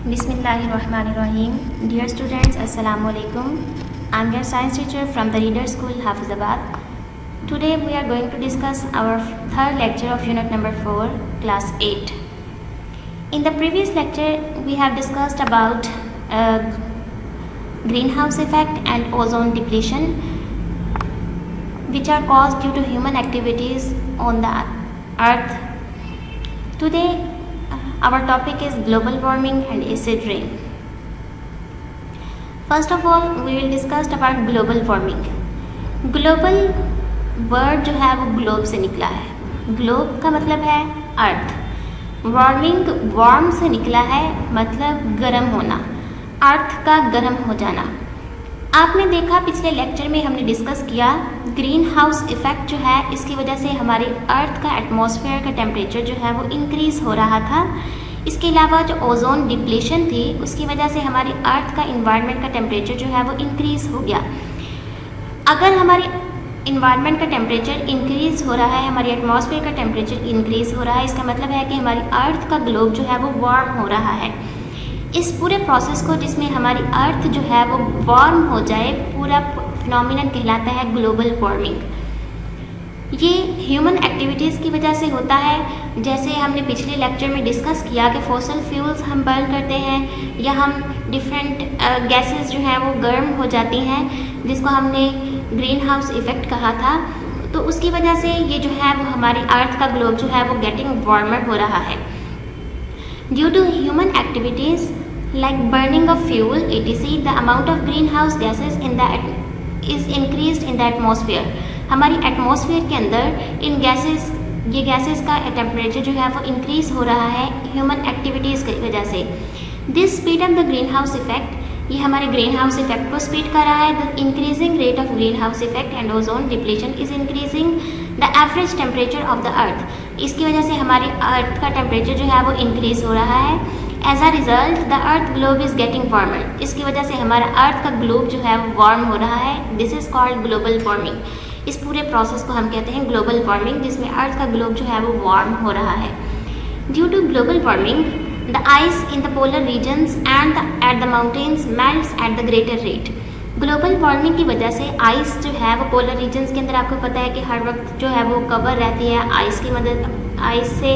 Bismillahirrahmanirrahim. Dear students, Assalamu alaikum. I am your science teacher from the Reader School, Hafizabad. Today we are going to discuss our third lecture of unit number 4, class 8. In the previous lecture, we have discussed about greenhouse effect and ozone depletion, which are caused due to human activities on the earth. Today our topic is global warming and acid rain. First of all, we will discuss about global warming. Global word जो है वो globe से निकला है. Globe का मतलब है अर्थ. Warming warm से निकला है, मतलब गर्म होना, अर्थ का गर्म हो जाना. आपने देखा पिछले लेक्चर में हमने डिस्कस किया ग्रीन हाउस इफेक्ट जो है, इसकी वजह से हमारे अर्थ का एटमॉस्फेयर का टेम्परेचर जो है वो इंक्रीज़ हो रहा था. इसके अलावा जो ओजोन डिप्लीशन थी उसकी वजह से हमारी अर्थ का इन्वायरमेंट का टेम्परेचर जो है वो इंक्रीज़ हो गया. अगर हमारी इन्वायरमेंट का टेम्परेचर इंक्रीज़ हो रहा है, हमारी एटमॉस्फेयर का टेम्परेचर इंक्रीज़ हो रहा है, इसका मतलब है कि हमारी अर्थ का ग्लोब जो है वो वार्म हो रहा है. इस पूरे प्रोसेस को, जिसमें हमारी अर्थ जो है वो वार्म हो जाए, पूरा फिनोमिनन कहलाता है ग्लोबल वार्मिंग. ये ह्यूमन एक्टिविटीज़ की वजह से होता है. जैसे हमने पिछले लेक्चर में डिस्कस किया कि फॉसिल फ्यूल्स हम बर्न करते हैं या हम डिफरेंट गैसेस जो हैं वो गर्म हो जाती हैं, जिसको हमने ग्रीन हाउस इफ़ेक्ट कहा था. तो उसकी वजह से ये जो है वो हमारी अर्थ का ग्लोब जो है वो गेटिंग वार्मर हो रहा है. Due to human activities like burning of fuel etc, the amount of greenhouse gases in the is increased in the atmosphere. हमारी एटमॉस्फेयर के अंदर इन गैसेस, ये गैसेस का टेम्परेचर जो है वो इंक्रीज़ हो रहा है ह्यूमन एक्टिविटीज़ की वजह से. This speed of the green house effect, ये हमारे ग्रीन हाउस इफेक्ट को स्पीड कर रहा है. The increasing rate of green house effect and ozone depletion is increasing the average temperature of the earth. इसकी वजह से हमारी अर्थ का टेम्परेचर जो है वो इंक्रीज़ हो रहा है. As a result the earth globe is getting warmer. इसकी वजह से हमारा अर्थ का ग्लोब जो है वो वार्म हो रहा है. This is called global warming. इस पूरे प्रोसेस को हम कहते हैं ग्लोबल वार्मिंग, जिसमें अर्थ का ग्लोब जो है वो वार्म हो रहा है. Due to global warming the ice in the polar regions and at the mountains melts at the greater rate. Global warming की वजह से आइस जो है वो पोलर रीजन्स के अंदर, आपको पता है कि हर वक्त जो है वो कवर रहती है आइस की मदद आइस से,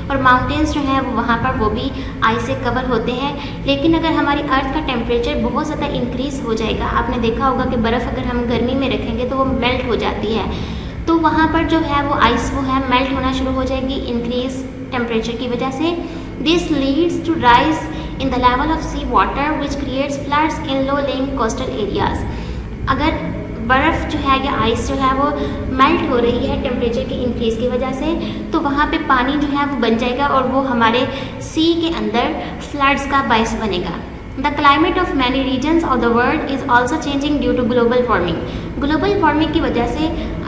और माउंटेन्स जो हैं वो वहाँ पर वो भी आइस से कवर होते हैं. लेकिन अगर हमारी अर्थ का टेम्परेचर बहुत ज़्यादा इंक्रीज़ हो जाएगा, आपने देखा होगा कि बर्फ़ अगर हम गर्मी में रखेंगे तो वो मेल्ट हो जाती है, तो वहाँ पर जो है वो आइस वो है मेल्ट होना शुरू हो जाएगी इंक्रीज टेम्परेचर की वजह से. This leads to rise in the level of sea water which creates floods in low lying coastal areas. अगर बर्फ़ जो है या आइस जो है वो मेल्ट हो रही है टेम्परेचर की इंक्रीज़ की वजह से, तो वहाँ पे पानी जो है वो बन जाएगा और वो हमारे सी के अंदर फ्लड्स का बायस बनेगा. The climate of many regions of the world is also changing due to global warming. Global warming की वजह से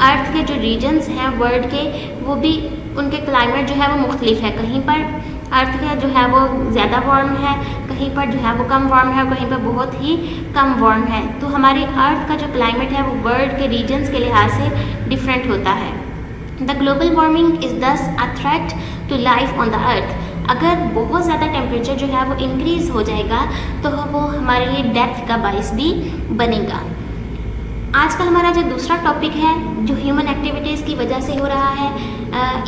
अर्थ के जो रीजन्स हैं वर्ल्ड के, वो भी उनके क्लाइमेट जो है वो मुख्तलिफ है. कहीं पर अर्थ का जो है वो ज़्यादा वार्म है, कहीं पर जो है वो कम वार्म है, कहीं पर बहुत ही कम वार्म है. तो हमारी अर्थ का जो क्लाइमेट है वो वर्ल्ड के रीजन्स के लिहाज से डिफरेंट होता है. The global warming is this a threat to life on the earth. अगर बहुत ज़्यादा टेम्परेचर जो है वो इंक्रीज़ हो जाएगा तो वो हमारे लिए डेथ का बाइस भी बनेगा. आज का हमारा जो दूसरा टॉपिक है, जो ह्यूमन एक्टिविटीज़ की वजह से हो रहा है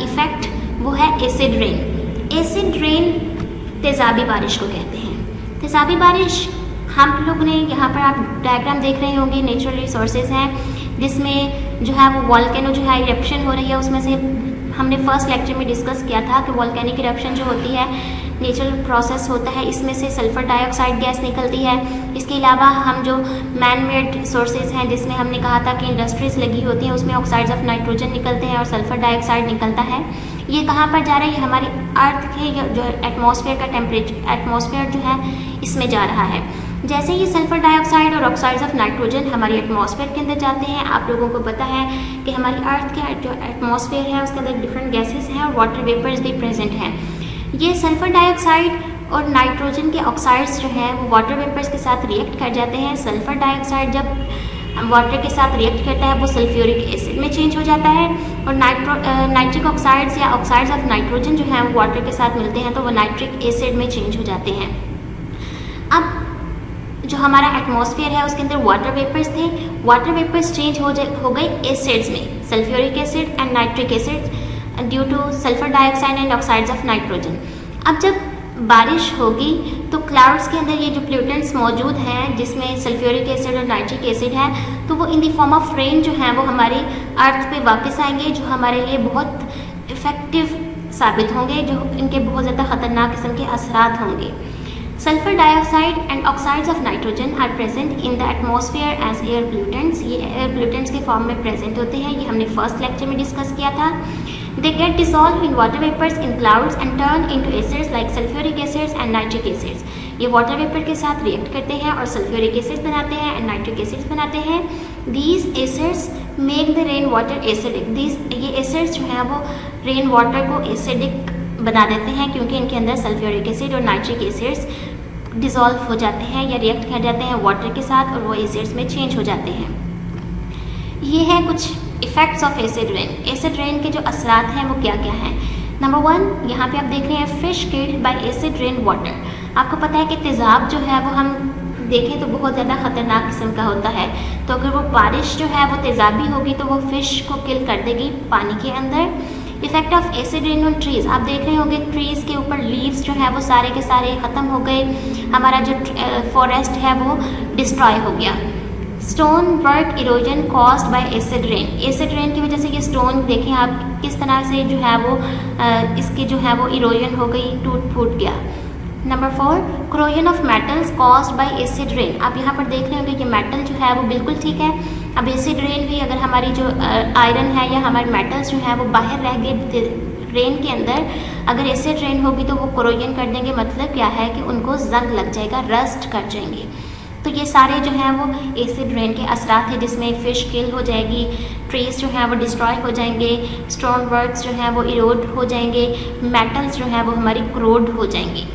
इफ़ेक्ट, वो है एसिड रेन. एसिड रेन तेज़ाबी बारिश को कहते हैं. तेज़ाबी बारिश हम लोग ने यहाँ पर आप डायग्राम देख रहे होंगे, नेचुरल रिसोर्सेज हैं जिसमें जो है वो वॉल्केनो जो है इरप्शन हो रही है. उसमें से हमने फर्स्ट लेक्चर में डिस्कस किया था कि वॉल्केनिक इरप्शन जो होती है नेचुरल प्रोसेस होता है, इसमें से सल्फ़र डाइऑक्साइड गैस निकलती है. इसके अलावा हम जो मैन मेड सोर्सेज हैं, जिसमें हमने कहा था कि इंडस्ट्रीज़ लगी होती हैं, उसमें ऑक्साइड्स ऑफ नाइट्रोजन निकलते हैं और सल्फ़र डाइऑक्साइड निकलता है. ये कहाँ पर जा रहा है? ये हमारी अर्थ के जो एटमॉस्फेयर का टेम्परेचर, एटमॉस्फेयर जो है इसमें जा रहा है. जैसे ही सल्फ़र डाइऑक्साइड और ऑक्साइड्स ऑफ नाइट्रोजन हमारी एटमॉस्फेयर के अंदर जाते हैं, आप लोगों को पता है कि हमारी अर्थ के जो एटमॉस्फेयर है उसके अंदर डिफरेंट गैसेस हैं और वाटर वेपर्स भी प्रेजेंट हैं. ये सल्फ़र डाइऑक्साइड और नाइट्रोजन के ऑक्साइड्स जो हैं वो वाटर वेपर्स के साथ रिएक्ट कर जाते हैं. सल्फ़र डाइऑक्साइड जब वाटर के साथ रिएक्ट करता है वो सल्फ्यूरिक एसिड में चेंज हो जाता है, और नाइट्रिक ऑक्साइड्स या ऑक्साइड्स ऑफ नाइट्रोजन जो हैं वो वाटर के साथ मिलते हैं तो वो नाइट्रिक एसिड में चेंज हो जाते हैं. अब जो हमारा एटमॉस्फेयर है उसके अंदर वाटर वेपर्स थे, वाटर वेपर्स चेंज हो गए एसिड्स में, sulphuric acid and nitric acid due two sulphur dioxide and oxides of nitrogen. अब जब बारिश होगी तो क्लाउड्स के अंदर ये जो प्लूटेंट्स मौजूद हैं जिसमें सल्फ्यूरिक एसिड और नाइट्रिक एसिड है, तो वो in the form of rain जो है वो हमारी अर्थ पे वापस आएंगे, जो हमारे लिए बहुत इफ़ेक्टिव साबित होंगे, जो इनके बहुत ज़्यादा ख़तरनाक किस्म के असरात होंगे। Sulphur dioxide and oxides of nitrogen are present in the atmosphere as air pollutants. ये एयर प्लूटेंट्स के फॉर्म में प्रेजेंट होते हैं, ये हमने फर्स्ट लेक्चर में डिस्कस किया था। They get dissolved in water vapors in clouds and turn into acids like sulfuric acids and nitric acids. ये वाटर वेपर के साथ रिएक्ट करते हैं और सल्फ्यूरिक एसिड्स बनाते हैं एंड नाइट्रिक एसिड्स बनाते हैं। These acids make the rain water acidic. ये एसिड्स जो हैं वो रेन वाटर को एसिडिक बना देते हैं क्योंकि इनके अंदर सल्फ्यूरिक एसिड और नाइट्रिक एसिड्स डिज़ोल्व हो जाते हैं या रिएक्ट कर जाते हैं वाटर के साथ और वो एसिड्स में चेंज हो जाते हैं। ये है कुछ effects of acid rain. Acid rain के जो असरात हैं वो क्या क्या हैं। नंबर 1, यहाँ पे आप देख रहे हैं fish killed by acid rain water. आपको पता है कि तेज़ाब जो है वो हम देखें तो बहुत ज़्यादा ख़तरनाक किस्म का होता है, तो अगर वो बारिश जो है वो तेज़ाबी होगी तो वो फ़िश को किल कर देगी पानी के अंदर। Effect of acid rain on trees, आप देख रहे होंगे ट्रीज़ के ऊपर लीव्स जो है वो सारे के सारे ख़त्म हो गए, हमारा जो फॉरेस्ट है वो डिस्ट्रॉय हो गया। Stone work erosion caused by acid rain, acid rain की वजह से ये स्टोन देखें आप किस तरह से जो है वो इसकी जो है वो इरोजन हो गई, टूट फूट गया। Number 4, corrosion of metals caused by acid rain. आप यहाँ पर देख रहे होंगे कि मेटल जो है वो बिल्कुल ठीक है, अब एसिड रेन हुई, अगर हमारी जो आयरन है या हमारे मेटल्स जो है वो बाहर रह गए रेन के अंदर, अगर एसिड रेन होगी तो वो क्रोजन कर देंगे, मतलब क्या है कि उनको जंग लग जाएगा, रस्ट कर जाएंगे। तो ये सारे जो हैं वो एसिड रेन के असरात हैं जिसमें फ़िश किल हो जाएगी, ट्रीज़ जो हैं वो डिस्ट्रॉय हो जाएंगे, स्टोन वर्क्स जो हैं वो इरोड हो जाएंगे, मेटल्स जो हैं वो हमारी क्रोड हो जाएंगे।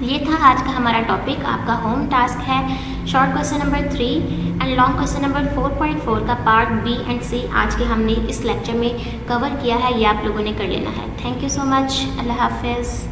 ये था आज का हमारा टॉपिक। आपका होम टास्क है short question number 3 and long question number 4.4 का पार्ट बी एंड सी आज के हमने इस लेक्चर में कवर किया है, ये आप लोगों ने कर लेना है। Thank you so much. अल्लाह हाफिज़।